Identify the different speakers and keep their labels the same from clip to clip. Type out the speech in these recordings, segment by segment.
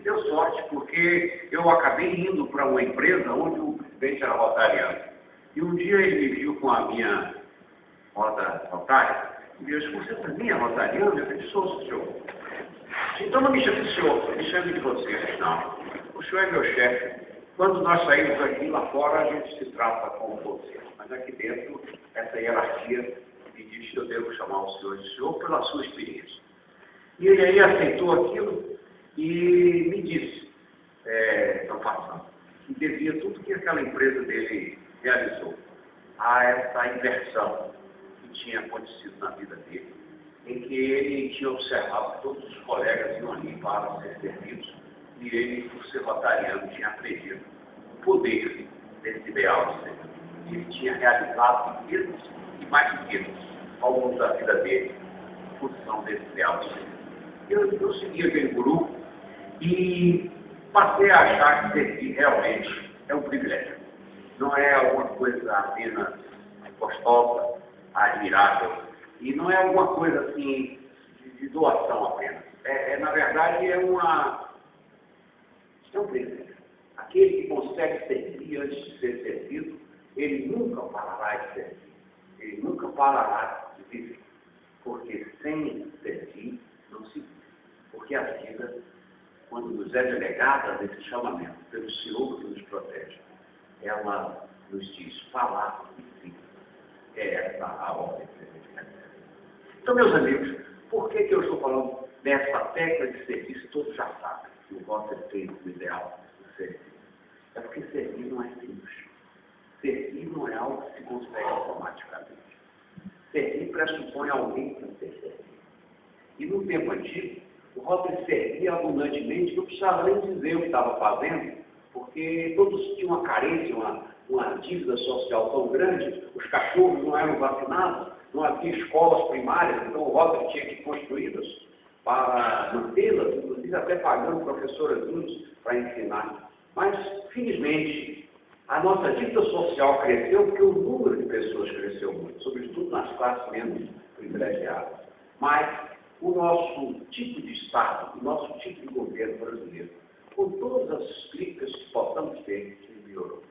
Speaker 1: deu sorte, porque eu acabei indo para uma empresa onde o presidente era rotariano. E um dia ele me viu com a minha roda rotária, e me disse: você também é rotariano? Eu disse: sou, senhor. Então não me chame de senhor, me chame de você. Eu disse: não, o senhor é meu chefe. Quando nós saímos aqui, lá fora, a gente se trata como você. Mas aqui dentro, essa hierarquia me diz que eu devo chamar o senhor de senhor pela sua experiência. E ele aí aceitou aquilo e me disse, não façam, que devia tudo que aquela empresa dele realizou a essa inversão que tinha acontecido na vida dele, em que ele tinha observado que todos os colegas iam ali para ser servidos, e ele, por ser rotariano, tinha aprendido o poder desse ideal de serviço. Ele tinha realizado pequenos e mais pequenos ao longo da vida dele, em função desse ideal de serviço. Eu segui aquele guru e passei a achar que servir realmente é um privilégio. Não é alguma coisa apenas gostosa, admirável, e não é alguma coisa assim de doação apenas. Na verdade, é um privilégio. Aquele que consegue servir antes de ser servido, ele nunca parará de servir. Ele nunca parará de viver. Porque sem servir, não se vive. Porque a vida, quando nos é delegada nesse chamamento pelo Senhor que nos protege, ela nos diz: falar e viver. É essa a ordem que a gente recebe. Então, meus amigos, por que eu estou falando dessa tecla de serviço? Todos já sabem que o vosso é feito do ideal do serviço. É porque servir não é simples. Servir não é algo que se consegue automaticamente. Servir pressupõe alguém para ser servido. E no tempo antigo, o Rotary servia abundantemente, não precisava nem dizer o que estava fazendo, porque todos tinham uma carência, uma dívida social tão grande, os cachorros não eram vacinados, não havia escolas primárias, então o Rotary tinha que construí-las para mantê-las, inclusive até pagando professorazinhos para ensinar. Mas, felizmente, a nossa dívida social cresceu porque o número de pessoas cresceu muito, sobretudo nas classes menos privilegiadas. Mas o nosso tipo de Estado, o nosso tipo de governo brasileiro, com todas as críticas que possamos ter, ele melhorou.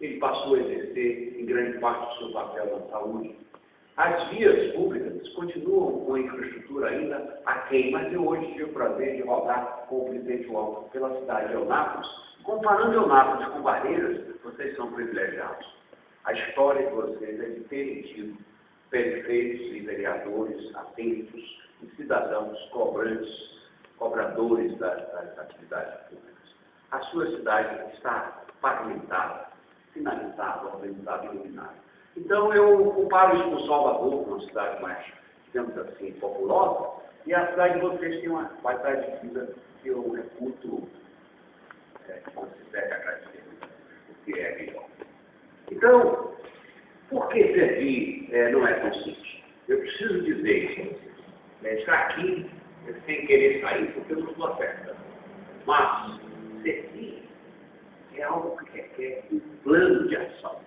Speaker 1: Ele passou a exercer, em grande parte, o seu papel na saúde. As vias públicas continuam com a infraestrutura ainda aquém, mas eu hoje tive o prazer de rodar com o presidente João pela cidade de Eunápolis. Comparando Eunápolis com Barreiras, vocês são privilegiados. A história de vocês é de terem tido prefeitos e vereadores atentos e cidadãos cobradores das atividades públicas. A sua cidade está pavimentada, sinalizada, organizada e iluminada. Então, eu comparo isso com Salvador, uma cidade mais, digamos assim, populosa, e a cidade de vocês tem uma qualidade de vida que eu reputo, como se deve agradecer, porque é melhor. Então, por que servir não é tão simples? Eu preciso dizer isso a vocês. Estar aqui sem querer sair, porque eu não estou acertando. Mas servir é algo que requer um plano de ação.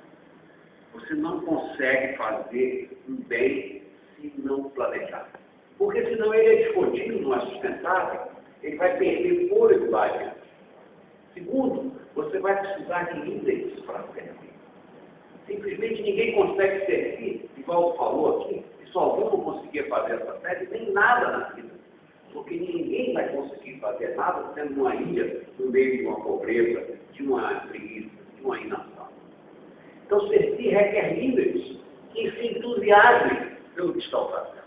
Speaker 1: Você não consegue fazer um bem se não planejar. Porque senão ele é descontínuo, não é sustentável, ele vai perder fôlego lá adiante. Segundo, você vai precisar de líderes para servir. Simplesmente ninguém consegue servir, igual você falou aqui, e só vão conseguir fazer essa série, nem nada na vida. Porque ninguém vai conseguir fazer nada sendo uma ilha no meio de uma pobreza, de uma preguiça, de uma inação. Então, servir requer líderes que se entusiasmem pelo que estão fazendo.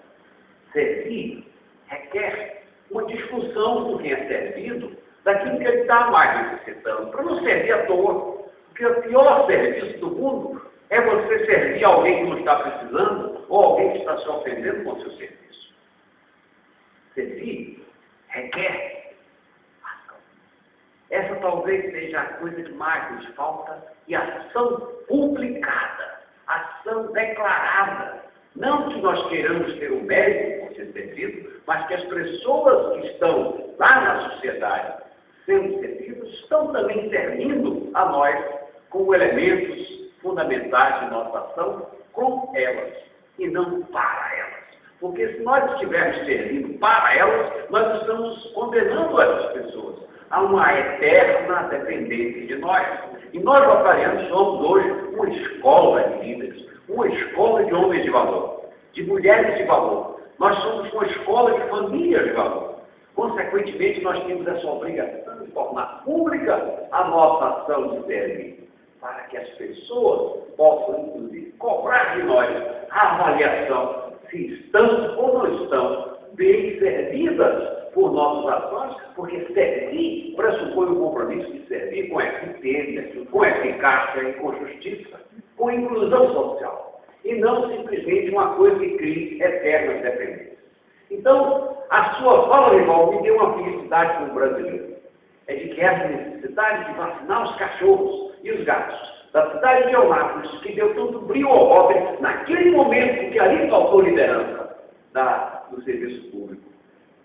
Speaker 1: Servir requer uma discussão com quem é servido daquilo que ele está mais necessitando, para não servir à toa. Porque o pior serviço do mundo é você servir alguém que não está precisando ou alguém que está se ofendendo com o seu serviço. Servir requer ação. Essa talvez seja a coisa que mais nos falta, e ação publicada, ação declarada. Não que nós queiramos ter o mérito por ser servido, mas que as pessoas que estão lá na sociedade sendo servidas estão também servindo a nós como elementos fundamentais de nossa ação com elas e não para elas. Porque se nós estivermos servindo para elas, nós estamos condenando essas pessoas. a uma eterna dependência de nós. E nós, rotarianos, somos hoje uma escola de líderes, uma escola de homens de valor, de mulheres de valor. Nós somos uma escola de famílias de valor. Consequentemente, nós temos essa obrigação de tornar pública a nossa ação de servir, para que as pessoas possam, inclusive, cobrar de nós a avaliação se estão ou não estão bem servidas por nossas ações, porque servir pressupõe o compromisso de servir com eficiência, com eficácia e com justiça, com inclusão social, e não simplesmente uma coisa que crie eternas dependências. Então, a sua fala, rival, me deu uma felicidade como brasileiro. É de que essa necessidade de vacinar os cachorros e os gatos da cidade de Eunápolis, que deu tanto brilho ao Rotary naquele momento que ali faltou liderança do serviço público.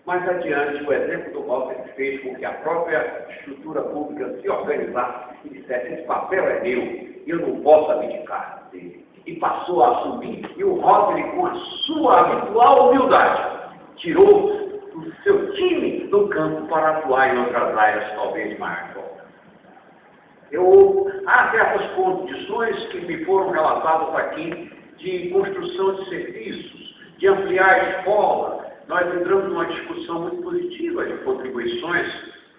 Speaker 1: Mais adiante, o exemplo do Rotary fez com que a própria estrutura pública se organizasse e dissesse: esse papel é meu, e eu não posso abdicar dele. E passou a assumir, e o Rotary, com a sua habitual humildade, tirou o seu time do campo para atuar em outras áreas talvez mais importantes. Há certas condições que me foram relatadas aqui de construção de serviços, de ampliar a escola. Nós entramos numa discussão muito positiva de contribuições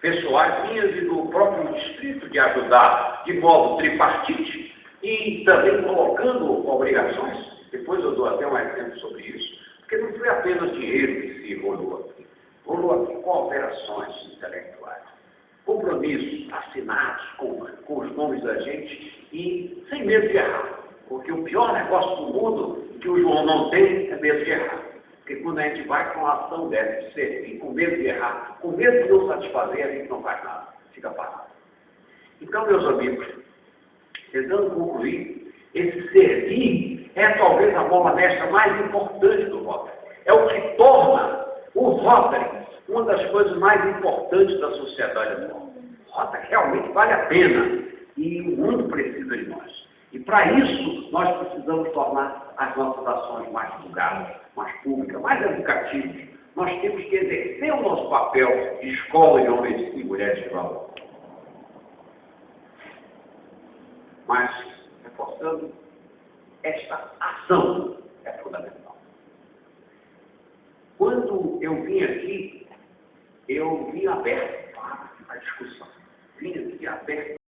Speaker 1: pessoais minhas e do próprio distrito de ajudar de modo tripartite e também colocando obrigações. Depois eu dou até um exemplo sobre isso, porque não foi apenas dinheiro que se rolou aqui. Rolou aqui cooperações intelectuais, compromissos assinados com os nomes da gente e sem medo de errar. Porque o pior negócio do mundo que o João não tem é medo de errar. Porque quando a gente vai com uma ação dessa de servir, com medo de errar, com medo de não satisfazer, a gente não faz nada, fica parado. Então, meus amigos, tentando concluir, esse servir é talvez a mola mestra mais importante do Rotary. É o que torna o Rotary uma das coisas mais importantes da sociedade atual. O Rotary realmente vale a pena e o mundo precisa de nós. E para isso, nós precisamos tornar as nossas ações mais divulgadas, mais públicas, mais educativas. Nós temos que exercer o nosso papel de escola de homens e mulheres de valor. Mas, reforçando, esta ação é fundamental. Quando eu vim aqui, eu vim aberto para a discussão. Vim aqui aberto